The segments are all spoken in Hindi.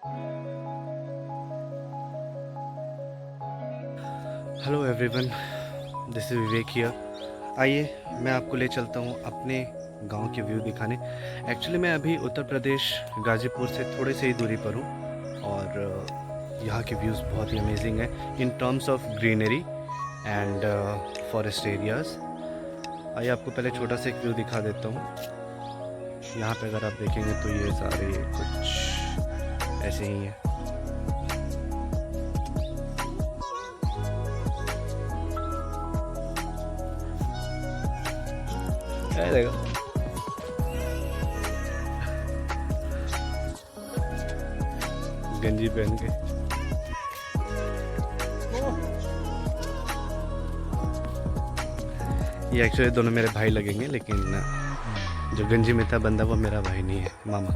Hello everyone, this is Vivek here. आइए मैं आपको ले चलता हूँ अपने गांव के व्यू दिखाने। एक्चुअली मैं अभी उत्तर प्रदेश गाज़ीपुर से थोड़े से ही दूरी पर हूँ और यहाँ के व्यूज़ बहुत ही अमेजिंग हैं in terms of greenery and forest areas. आइए आपको पहले छोटा सा एक व्यू दिखा देता हूँ। यहाँ पे अगर आप देखेंगे तो ये सारे कुछ ऐसे ही हैं। देखो गंजी पहन के ये एक्चुअली दोनों मेरे भाई लगेंगे, लेकिन जो गंजी में था बंदा वो मेरा भाई नहीं है, मामा।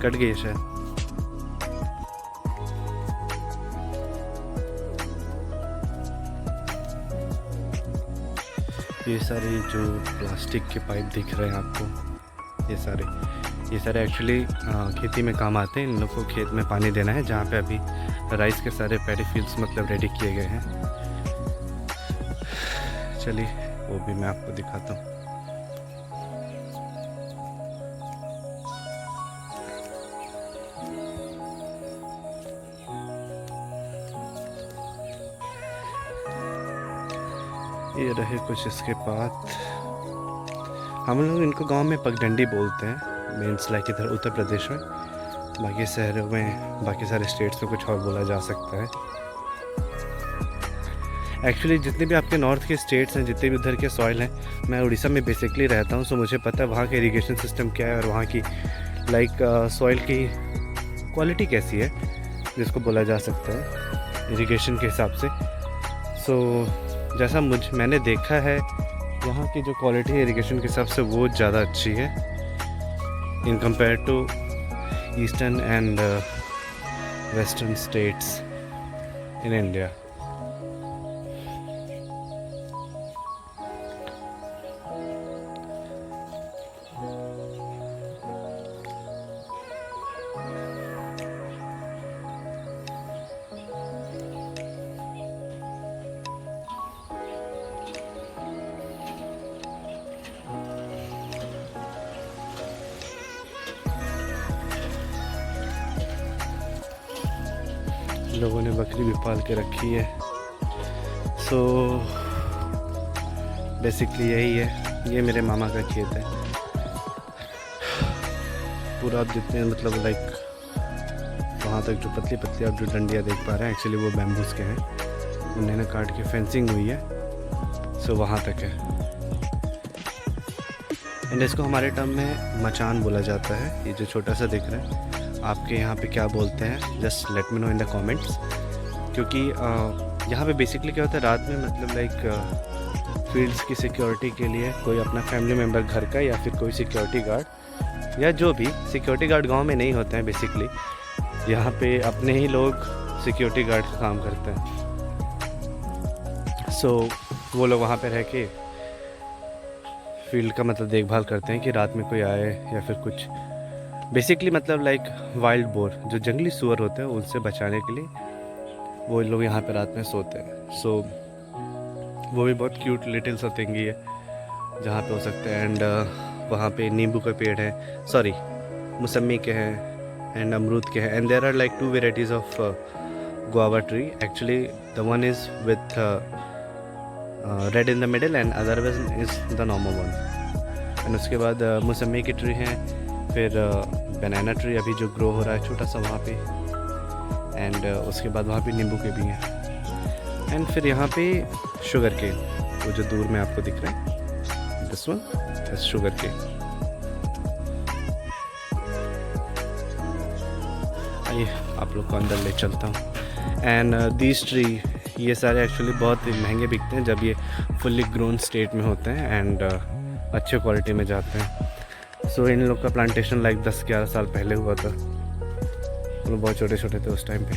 कट गई शायद। ये सारे जो प्लास्टिक के पाइप दिख रहे हैं आपको, ये सारे एक्चुअली खेती में काम आते हैं। इन लोग को खेत में पानी देना है, जहाँ पे अभी राइस के सारे पैडी फील्ड्स मतलब रेडी किए गए हैं। चलिए वो भी मैं आपको दिखाता हूँ। ये रहे कुछ इसके बाद। हम लोग इनको गांव में पगडंडी बोलते हैं, मीन्स लाइक इधर उत्तर प्रदेश में। बाकी शहरों में, बाकी सारे स्टेट्स में कुछ और बोला जा सकता है। एक्चुअली जितने भी आपके नॉर्थ के स्टेट्स हैं, जितने भी उधर के सॉइल हैं, मैं उड़ीसा में बेसिकली रहता हूँ, सो मुझे पता है वहाँ का इरिगेशन सिस्टम क्या है और वहाँ की लाइक सॉइल की क्वालिटी कैसी है, जिसको बोला जा सकता है इरिगेशन के हिसाब से। सो जैसा मैंने देखा है, यहाँ की जो क्वालिटी है इरिगेशन के हिसाब से वो ज़्यादा अच्छी है in compare to eastern and western states in India. लोगों ने बकरी भी पाल के रखी है। सो बेसिकली यही है। ये मेरे मामा का खेत है पूरा। आप जितने मतलब लाइक वहाँ तक जो पतली पतली आप जो डंडियाँ देख पा रहे हैं, एक्चुअली वो बैम्बूस के हैं। उन्होंने काट के फेंसिंग हुई है, सो वहाँ तक है। एंड इसको हमारे टर्म में मचान बोला जाता है। ये जो छोटा सा दिख रहा है, आपके यहाँ पे क्या बोलते हैं, just let me know in the comments. क्योंकि यहाँ पे बेसिकली क्या होता है, रात में मतलब लाइक फील्ड्स की सिक्योरिटी के लिए कोई अपना फैमिली मेम्बर घर का या फिर कोई सिक्योरिटी गार्ड या जो भी सिक्योरिटी गार्ड गांव में नहीं होते हैं, बेसिकली यहाँ पे अपने ही लोग सिक्योरिटी गार्ड का काम करते हैं। सो वो लोग वहाँ पे रह के फील्ड का मतलब देखभाल करते हैं कि रात में कोई आए या फिर कुछ। बेसिकली मतलब लाइक वाइल्ड बोर, जो जंगली सुअर होते हैं, उनसे बचाने के लिए वो लोग यहाँ पे रात में सोते हैं। सो वो भी बहुत क्यूट लिटिल सा थिंगी है जहाँ पे हो सकते हैं। एंड वहाँ पे नींबू का पेड़ है, सॉरी मौसमी के हैं एंड अमरूद के हैं। And there are like 2 varieties of guava tree. Actually the one is with red in the middle and other is the normal one. And उसके बाद मौसमी की ट्री हैं, फिर बनाना ट्री अभी जो ग्रो हो रहा है छोटा सा वहाँ पे। एंड उसके बाद वहाँ पे नींबू के भी हैं। एंड फिर यहाँ पे शुगर केन, वो जो दूर में आपको दिख रहा है, this one is sugar cane. आइए आप लोग को अंदर ले चलता हूँ। एंड दीज ट्री, ये सारे एक्चुअली बहुत महंगे बिकते हैं जब ये फुल्ली ग्रोन स्टेट में होते हैं एंड अच्छे क्वालिटी में जाते हैं। सो इन लोग का प्लांटेशन लाइक 10-11 साल पहले हुआ था। वो बहुत छोटे छोटे थे उस टाइम पे।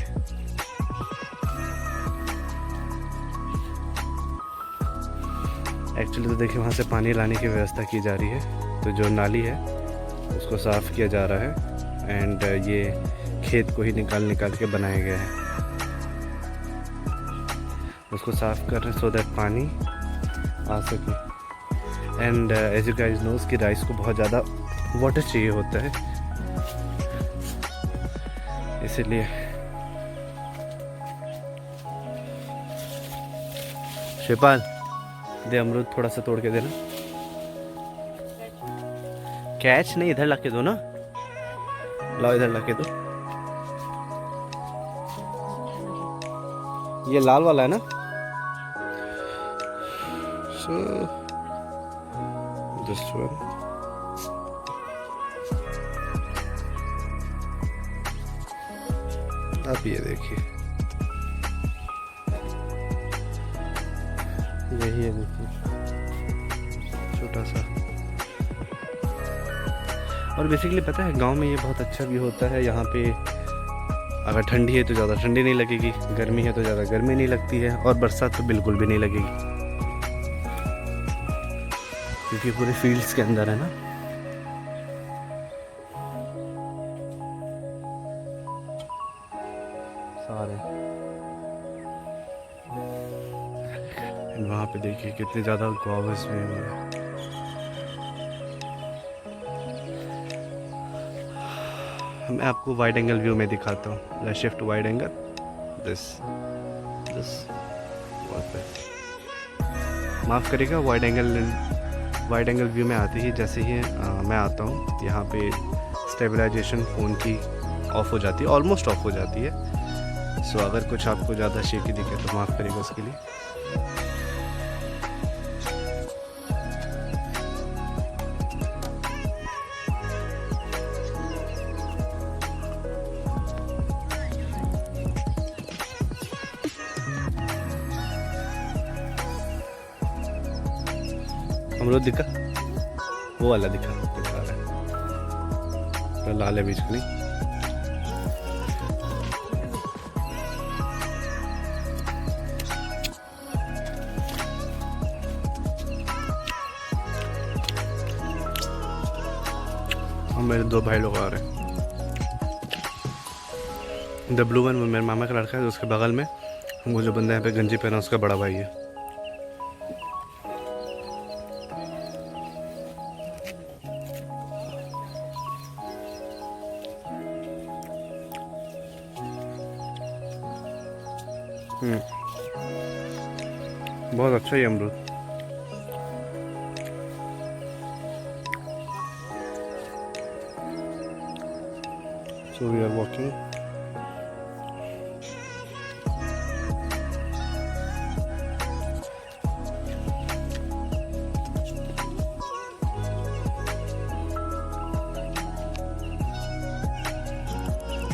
एक्चुअली तो देखिए वहाँ से पानी लाने की व्यवस्था की जा रही है, तो जो नाली है उसको साफ़ किया जा रहा है एंड ये खेत को ही निकाल के बनाया गया है, उसको साफ़ कर रहे हैं सो दैट पानी आ सके। And as you guys knows कि राइस को बहुत ज़्यादा वाटर चाहिए होता है, इसीलिए शिपाल दे अमरूद थोड़ा सा तोड़ के देना। कैच नहीं, इधर ला के दो ना, लाओ इधर ला के दो। ये लाल वाला है ना, सो दिस वन। अब ये देखिए, यही है देखिए छोटा सा। और बेसिकली पता है गांव में ये बहुत अच्छा भी होता है, यहाँ पे अगर ठंडी है तो ज़्यादा ठंडी नहीं लगेगी, गर्मी है तो ज़्यादा गर्मी नहीं लगती है, और बरसात तो बिल्कुल भी नहीं लगेगी क्योंकि पूरे फील्ड्स के अंदर है ना। सारे वहाँ पे देखिए कितने ज़्यादा गुआवास में हुए हैं। मैं आपको वाइड एंगल व्यू में दिखाता हूँ। Let's shift wide angle, this माफ़ करिएगा, वाइड एंगल व्यू में आते ही जैसे ही मैं आता हूँ यहाँ पे स्टेबलाइजेशन फ़ोन की ऑफ हो जाती है, ऑलमोस्ट ऑफ हो जाती है। सो अगर कुछ आपको ज़्यादा शेकी दिखे तो माफ़ करिएगा उसके लिए। अमरूद दिखा, वो वाला दिखा रहा है, लाल है बीच में नहीं। और मेरे दो भाई लोग आ रहे हैं। द ब्लू वन मेरे मामा का लड़का है, उसके बगल में वो जो बंदा यहाँ पे गंजी पहना उसका बड़ा भाई है। बहुत अच्छा ही अमरूद। So we are walking.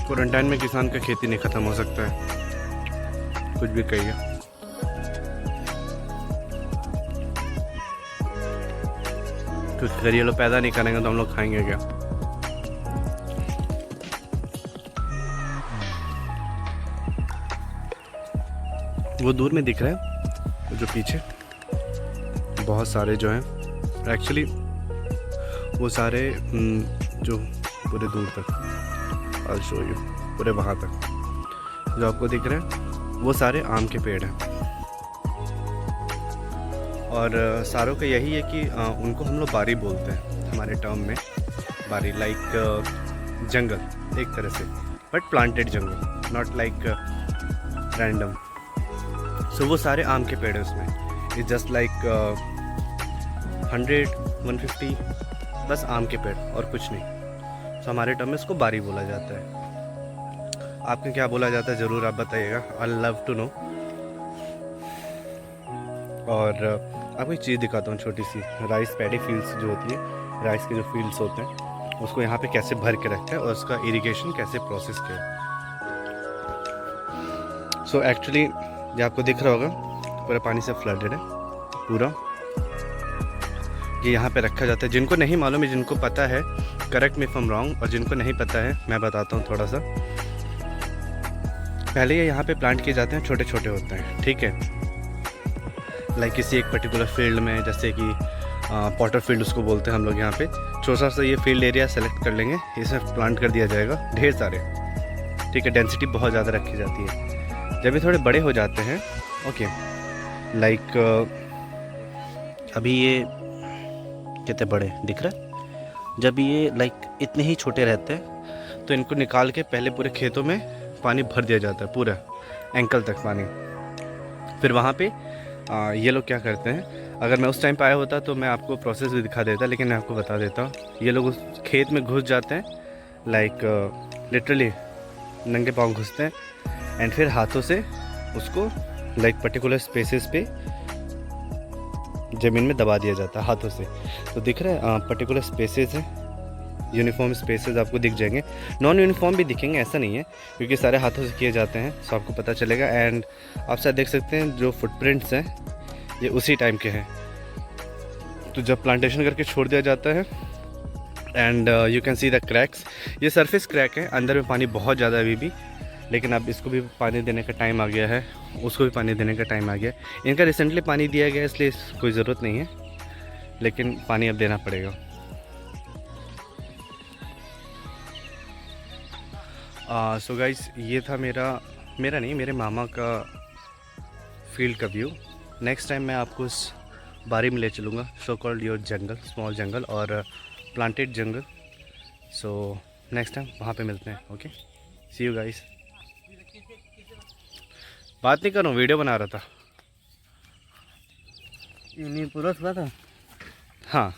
Quarantine में किसान का खेती नहीं खत्म हो सकता है, कुछ भी कहिए। क्योंकि अगर ये लोग पैदा नहीं करेंगे तो हम लोग खाएंगे क्या। वो दूर में दिख रहा है, जो पीछे बहुत सारे जो हैं, एक्चुअली वो सारे जो पूरे दूर तक, I'll show you, पूरे वहाँ तक जो आपको दिख रहे हैं वो सारे आम के पेड़ हैं। और सारों का यही है कि उनको हम लोग बारी बोलते हैं हमारे टर्म में। बारी लाइक जंगल एक तरह से, बट प्लांटेड जंगल, नॉट लाइक रैंडम। सो वो सारे आम के पेड़ हैं उसमें। इट्स जस्ट लाइक 100-150 बस आम के पेड़ और कुछ नहीं। सो हमारे टर्म में इसको बारी बोला जाता है। आपके क्या बोला जाता है ज़रूर आप बताइएगा, आई लव टू नो। और आपको एक चीज़ दिखाता हूँ छोटी सी। राइस पैडी फील्ड्स जो होती है, राइस के जो फील्ड्स होते हैं उसको यहाँ पे कैसे भर के रखते हैं और उसका इरिगेशन कैसे प्रोसेस किया। सो एक्चुअली ये आपको दिख रहा होगा पूरा पानी से फ्लडेड है पूरा। ये यहाँ पे रखा जाता है। जिनको नहीं मालूम है, जिनको पता है correct me if I am wrong, और जिनको नहीं पता है मैं बताता हूँ थोड़ा सा। पहले ये यहाँ पे प्लांट किए जाते हैं, छोटे छोटे होते हैं, ठीक है। लाइक किसी एक पर्टिकुलर फील्ड में, जैसे कि पॉटर फील्ड उसको बोलते हैं हम लोग यहाँ पे, छोटा सा ये फील्ड एरिया सेलेक्ट कर लेंगे, इसमें प्लांट कर दिया जाएगा ढेर सारे, ठीक है। डेंसिटी बहुत ज़्यादा रखी जाती है। जब ये थोड़े बड़े हो जाते हैं, ओके, लाइक अभी ये कितने बड़े दिख रहा है, जब ये लाइक इतने ही छोटे रहते हैं तो इनको निकाल के पहले पूरे खेतों में पानी भर दिया जाता है, पूरा एंकल तक पानी। फिर वहाँ पे ये लोग क्या करते हैं, अगर मैं उस टाइम पे आया होता तो मैं आपको प्रोसेस भी दिखा देता, लेकिन मैं आपको बता देता हूँ। ये लोग उस खेत में घुस जाते हैं, लाइक लिटरली नंगे पाँव घुसते हैं, एंड फिर हाथों से उसको लाइक पर्टिकुलर स्पेसेस पे ज़मीन में दबा दिया जाता है हाथों से। तो दिख रहा है पर्टिकुलर स्पेसेस हैं, यूनिफॉर्म स्पेसेस आपको दिख जाएंगे, नॉन यूनिफॉर्म भी दिखेंगे, ऐसा नहीं है, क्योंकि सारे हाथों से किए जाते हैं, सो आपको पता चलेगा। एंड आप शायद देख सकते हैं जो फुटप्रिंट्स हैं ये उसी टाइम के हैं। तो जब प्लांटेशन करके छोड़ दिया जाता है, and you can see the cracks, ये सरफेस क्रैक है, अंदर में पानी बहुत ज़्यादा अभी भी, लेकिन अब इसको भी पानी देने का टाइम आ गया है, उसको भी पानी देने का टाइम आ गया है। इनका रिसेंटली पानी दिया गया है, इसलिए कोई ज़रूरत नहीं है, लेकिन पानी अब देना पड़ेगा। सो गाइस, ये था मेरा नहीं, मेरे मामा का फील्ड का व्यू। नेक्स्ट टाइम मैं आपको उस बारी में ले चलूँगा, सो कॉल्ड योर जंगल, स्मॉल जंगल और प्लांटेड जंगल। सो नेक्स्ट टाइम वहाँ पे मिलते हैं। Okay, see you guys. बात नहीं कर रहा हूँ, वीडियो बना रहा था। नहीं पूरा हुआ था। हाँ।